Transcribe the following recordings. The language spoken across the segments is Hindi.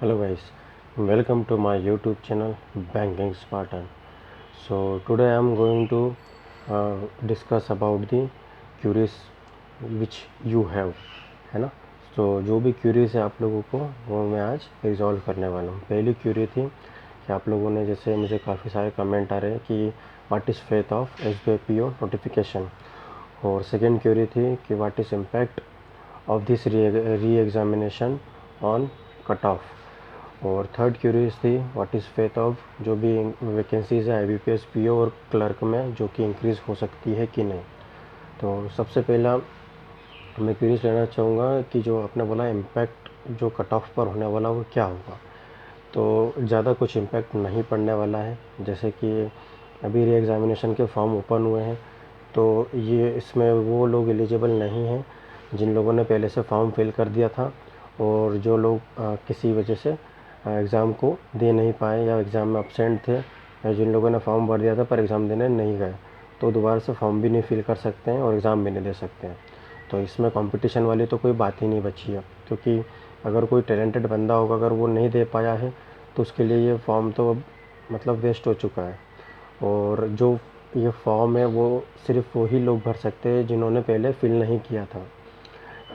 Hello guys, welcome to my YouTube channel Banking Spartan. So today I am going to discuss about the queries which you have, है ना। तो जो भी क्यूरीज है आप लोगों को वो मैं आज रिजॉल्व करने वाला हूँ। पहली क्यूरी थी कि आप लोगों ने जैसे मुझे काफ़ी सारे कमेंट आ रहे हैं कि what is faith of SBI PO notification, और सेकेंड क्यूरी थी कि what is impact of this re examination on cut off, और थर्ड क्यूरीज थी व्हाट इज़ फेथ ऑफ जो भी वैकेंसीज है IBPS PO और क्लर्क में जो कि इंक्रीज़ हो सकती है कि नहीं। तो सबसे पहला मैं क्यूरीज लेना चाहूँगा कि जो आपने बोला इम्पैक्ट जो कट ऑफ पर होने वाला वो क्या होगा। तो ज़्यादा कुछ इम्पैक्ट नहीं पड़ने वाला है। जैसे कि अभी री एग्ज़ामिनेशन के फॉर्म ओपन हुए हैं, तो ये इसमें वो लोग एलिजिबल नहीं हैं जिन लोगों ने पहले से फॉर्म फिल कर दिया था और जो लोग किसी वजह से एग्ज़ाम को दे नहीं पाए या एग्ज़ाम में अब्सेंट थे, या जिन लोगों ने फॉर्म भर दिया था पर एग्ज़ाम देने नहीं गए, तो दोबारा से फॉर्म भी नहीं फिल कर सकते हैं और एग्ज़ाम भी नहीं दे सकते हैं। तो इसमें कंपटीशन वाली तो कोई बात ही नहीं बची है, क्योंकि अगर कोई टैलेंटेड बंदा होगा अगर वो नहीं दे पाया है तो उसके लिए ये फॉर्म तो अब मतलब वेस्ट हो चुका है। और जो ये फॉर्म है वो सिर्फ वही लोग भर सकते हैं जिन्होंने पहले फिल नहीं किया था,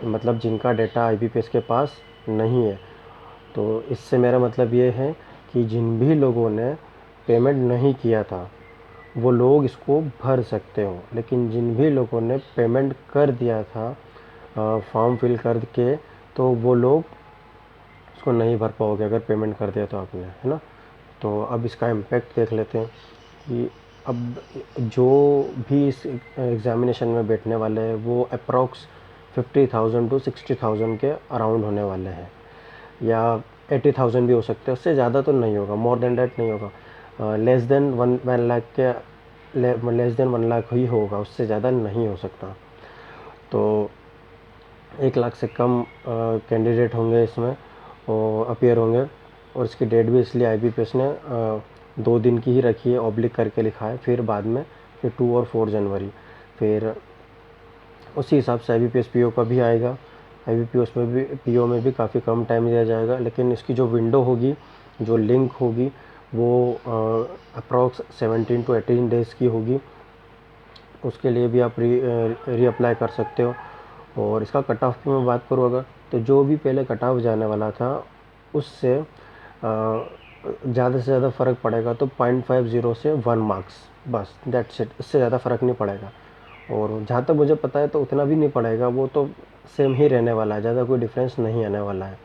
मतलब जिनका डेटा IBPS के पास नहीं है। तो इससे मेरा मतलब ये है कि जिन भी लोगों ने पेमेंट नहीं किया था वो लोग इसको भर सकते हो, लेकिन जिन भी लोगों ने पेमेंट कर दिया था फॉर्म फिल करके, तो वो लोग उसको नहीं भर पाओगे अगर पेमेंट कर दिया तो आपने, है ना। तो अब इसका इम्पैक्ट देख लेते हैं कि अब जो भी इस एग्ज़ामिनेशन में बैठने वाले हैं वो अप्रॉक्स 50,000 to 60,000 के अराउंड होने वाले हैं, या 80,000 भी हो सकते हैं। उससे ज़्यादा तो नहीं होगा, मोर देन डैट नहीं होगा। लेस देन 1 लाख के लेस देन 1 लाख ही होगा, उससे ज़्यादा नहीं हो सकता। तो 1 लाख से कम कैंडिडेट होंगे इसमें और अपीयर होंगे, और इसकी डेट भी इसलिए IBPS ने 2 दिन की ही रखी है, ऑब्लिक करके लिखा है, फिर बाद में फिर 2 और 4 जनवरी, फिर उसी हिसाब से IBPS PO का भी आएगा। IBPS में भी PO में भी काफ़ी कम टाइम दिया जाएगा, लेकिन इसकी जो विंडो होगी, जो लिंक होगी, वो अप्रॉक्स 17 to 18 डेज़ की होगी। उसके लिए भी आप री अप्लाई कर सकते हो। और इसका कट ऑफ की मैं बात करूँ अगर, तो जो भी पहले कट ऑफ जाने वाला था उससे ज़्यादा से ज़्यादा फ़र्क पड़ेगा तो 0.50 से 1 मार्क्स, बस दैट्स इट। इससे ज़्यादा फ़र्क नहीं पड़ेगा। और जहाँ तक मुझे पता है तो उतना भी नहीं पड़ेगा, वो तो सेम ही रहने वाला है, ज़्यादा कोई डिफरेंस नहीं आने वाला है,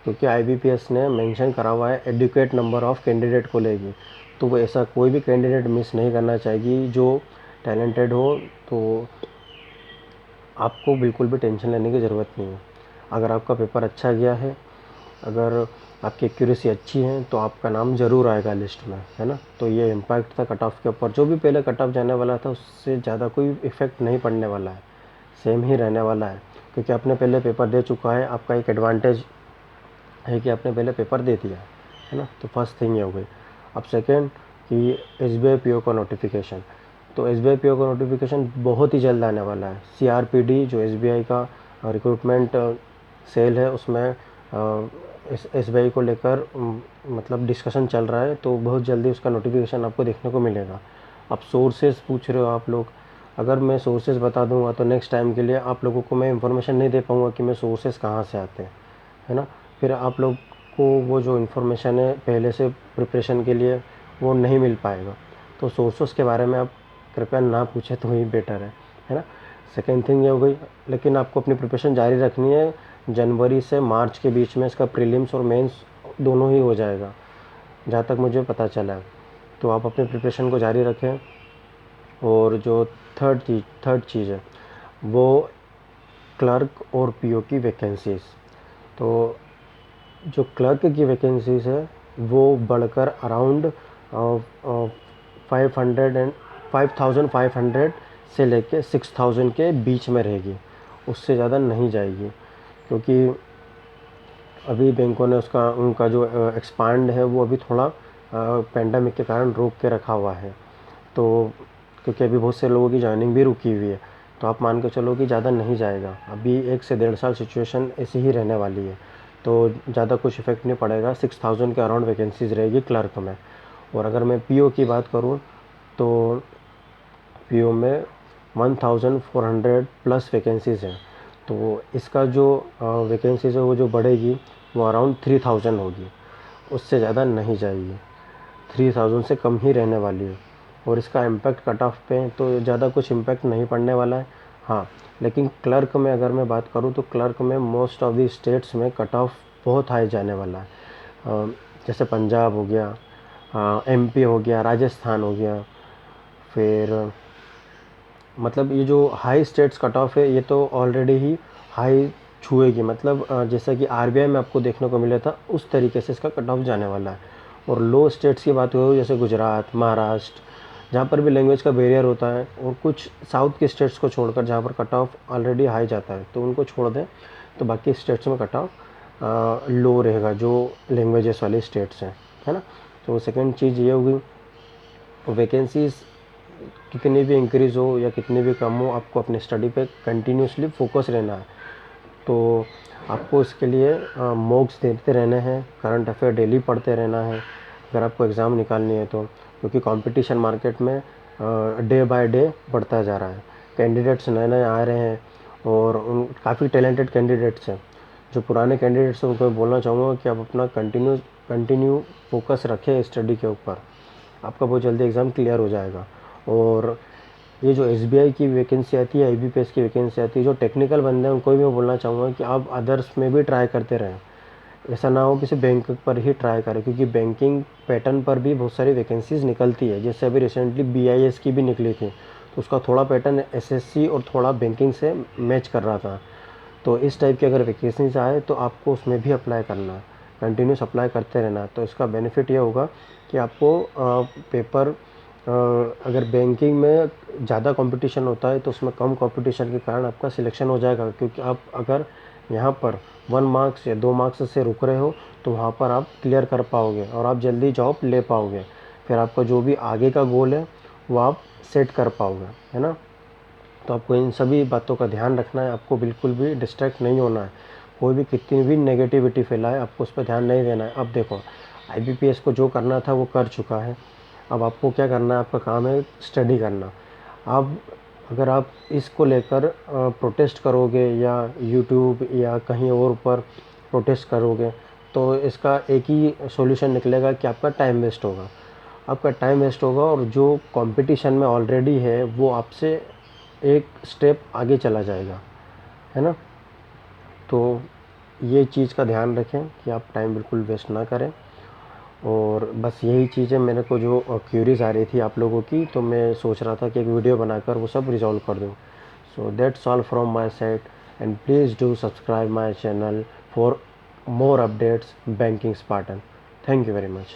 क्योंकि IBPS ने मेंशन करा हुआ है एडुकेट नंबर ऑफ़ कैंडिडेट को लेगी। तो वो ऐसा कोई भी कैंडिडेट मिस नहीं करना चाहिए जो टैलेंटेड हो। तो आपको बिल्कुल भी टेंशन लेने की ज़रूरत नहीं है। अगर आपका पेपर अच्छा गया है, अगर आपकी एक्यूरेसी अच्छी है, तो आपका नाम ज़रूर आएगा लिस्ट में, है ना। तो ये इम्पैक्ट था कट ऑफ के ऊपर। जो भी पहले कट ऑफ जाने वाला था उससे ज़्यादा कोई इफ़ेक्ट नहीं पड़ने वाला है, सेम ही रहने वाला है, क्योंकि आपने पहले पेपर दे चुका है। आपका एक एडवांटेज है कि आपने पहले पेपर दे दिया है ना। तो फर्स्ट थिंग ये हो गई। अब सेकेंड कि SBI PO का नोटिफिकेशन, तो SBI PO का नोटिफिकेशन बहुत ही जल्द आने वाला है। CRPD जो SBI का रिक्रूटमेंट सेल है उसमें SBI को लेकर मतलब डिस्कशन चल रहा है, तो बहुत जल्दी उसका नोटिफिकेशन आपको देखने को मिलेगा। अब सोर्सेज पूछ रहे हो आप लोग, अगर मैं सोर्सेज बता दूंगा तो नेक्स्ट टाइम के लिए आप लोगों को मैं इंफॉर्मेशन नहीं दे पाऊँगा कि मैं सोर्सेज कहाँ से आते हैं, है ना। फिर आप लोग को वो जो इन्फॉर्मेशन है पहले से प्रिपरेशन के लिए वो नहीं मिल पाएगा। तो सोर्सेस के बारे में आप कृपया ना पूछें तो ही बेटर है ना। सेकेंड थिंग ये हो गई, लेकिन आपको अपनी प्रिपरेशन जारी रखनी है। जनवरी से मार्च के बीच में इसका प्रीलिम्स और मेंस दोनों ही हो जाएगा, जहाँ तक मुझे पता चला है। तो आप अपनी प्रिपरेशन को जारी रखें। और जो थर्ड चीज़ है वो क्लर्क और PO की वैकेंसीज़। तो जो क्लर्क की वैकेंसीज़ है वो बढ़कर अराउंड 5,500 से लेके 6,000 के बीच में रहेगी, उससे ज़्यादा नहीं जाएगी, क्योंकि अभी बैंकों ने उनका जो एक्सपांड है वो अभी थोड़ा पेंडेमिक के कारण रोक के रखा हुआ है। तो क्योंकि अभी बहुत से लोगों की जॉइनिंग भी रुकी हुई है, तो आप मान के चलो कि ज़्यादा नहीं जाएगा। अभी 1 से 1.5 साल सिचुएशन ऐसी ही रहने वाली है। तो ज़्यादा कुछ इफेक्ट नहीं पड़ेगा। 6000 के अराउंड वैकेंसीज़ रहेगी क्लर्क में। और अगर मैं पीओ की बात करूँ तो पीओ में 1400 प्लस वैकेंसीज़ हैं। तो इसका जो वैकेंसीज़ है वो जो बढ़ेगी वो अराउंड 3000 होगी, उससे ज़्यादा नहीं जाएगी। 3000 से कम ही रहने वाली है। और इसका इम्पैक्ट कट ऑफ पे तो ज़्यादा कुछ इम्पैक्ट नहीं पड़ने वाला है। हाँ, लेकिन क्लर्क में अगर मैं बात करूँ तो क्लर्क में मोस्ट ऑफ दी स्टेट्स में कट ऑफ बहुत हाई जाने वाला है। जैसे पंजाब हो गया, एमपी हो गया, राजस्थान हो गया, फिर मतलब ये जो हाई स्टेट्स कट ऑफ है ये तो ऑलरेडी ही हाई छुएगी। मतलब जैसा कि आरबीआई में आपको देखने को मिला था उस तरीके से इसका कट ऑफ जाने वाला है। और लो स्टेट्स की बात करूँ जैसे गुजरात, महाराष्ट्र, जहाँ पर भी लैंग्वेज का बैरियर होता है, और कुछ साउथ के स्टेट्स को छोड़कर जहाँ पर कट ऑफ ऑलरेडी हाई जाता है तो उनको छोड़ दें, तो बाकी स्टेट्स में कट ऑफ लो रहेगा जो लैंग्वेजेस वाले स्टेट्स हैं, है ना। तो सेकेंड चीज़ ये होगी, वैकेंसीज कितनी भी इंक्रीज़ हो या कितनी भी कम हो, आपको अपने स्टडी पे कंटिन्यूसली फोकस रहना है। तो आपको इसके लिए मॉक्स देते रहने हैं, करंट अफेयर डेली पढ़ते रहना है अगर आपको एग्ज़ाम निकालनी है तो, क्योंकि कंपटीशन मार्केट में डे बाय डे बढ़ता जा रहा है। कैंडिडेट्स नए नए आ रहे हैं और उन काफ़ी टैलेंटेड कैंडिडेट्स हैं। जो पुराने कैंडिडेट्स हैं उनको मैं बोलना चाहूँगा कि आप अपना कंटिन्यू फोकस रखें स्टडी के ऊपर, आपका बहुत जल्दी एग्ज़ाम क्लियर हो जाएगा। और ये जो एसबीआई की वैकेंसी आती है, आईबीपीएस की वैकेंसी आती है, जो टेक्निकल बंदे हैं उनको भी मैं बोलना चाहूँगा कि आप अदर्स में भी ट्राई करते रहें। ऐसा ना हो कि सिर्फ बैंक पर ही ट्राई करें, क्योंकि बैंकिंग पैटर्न पर भी बहुत सारी वैकेंसीज़ निकलती है। जैसे अभी रिसेंटली बीआईएस की भी निकली थी, तो उसका थोड़ा पैटर्न एसएससी और थोड़ा बैंकिंग से मैच कर रहा था। तो इस टाइप की अगर वैकेंसीज आए तो आपको उसमें भी अप्लाई करना है, कंटिन्यूस अप्लाई करते रहना है। तो इसका बेनिफिट ये होगा कि आपको पेपर अगर बैंकिंग में ज़्यादा कंपटीशन होता है तो उसमें कम कंपटीशन के कारण आपका सिलेक्शन हो जाएगा, क्योंकि आप अगर यहाँ पर 1 मार्क्स या 2 मार्क्स से रुक रहे हो तो वहाँ पर आप क्लियर कर पाओगे और आप जल्दी जॉब ले पाओगे। फिर आपका जो भी आगे का गोल है वो आप सेट कर पाओगे, है ना। तो आपको इन सभी बातों का ध्यान रखना है, आपको बिल्कुल भी डिस्ट्रैक्ट नहीं होना है। कोई भी कितनी भी नेगेटिविटी फैलाए आपको उस पर ध्यान नहीं देना है। अब देखो, आईबीपीएस को जो करना था वो कर चुका है, अब आपको क्या करना है, आपका काम है स्टडी करना। अब अगर आप इसको लेकर प्रोटेस्ट करोगे या यूट्यूब या कहीं और पर प्रोटेस्ट करोगे तो इसका एक ही सॉल्यूशन निकलेगा कि आपका टाइम वेस्ट होगा। आपका टाइम वेस्ट होगा और जो कंपटीशन में ऑलरेडी है वो आपसे एक स्टेप आगे चला जाएगा, है ना। तो ये चीज़ का ध्यान रखें कि आप टाइम बिल्कुल वेस्ट ना करें। और बस यही चीज़ें मेरे को जो क्यूरीज आ रही थी आप लोगों की, तो मैं सोच रहा था कि एक वीडियो बनाकर वो सब रिजॉल्व कर दूँ। So that's all from my side, and please do subscribe my channel for more updates banking Spartan. Thank you very much.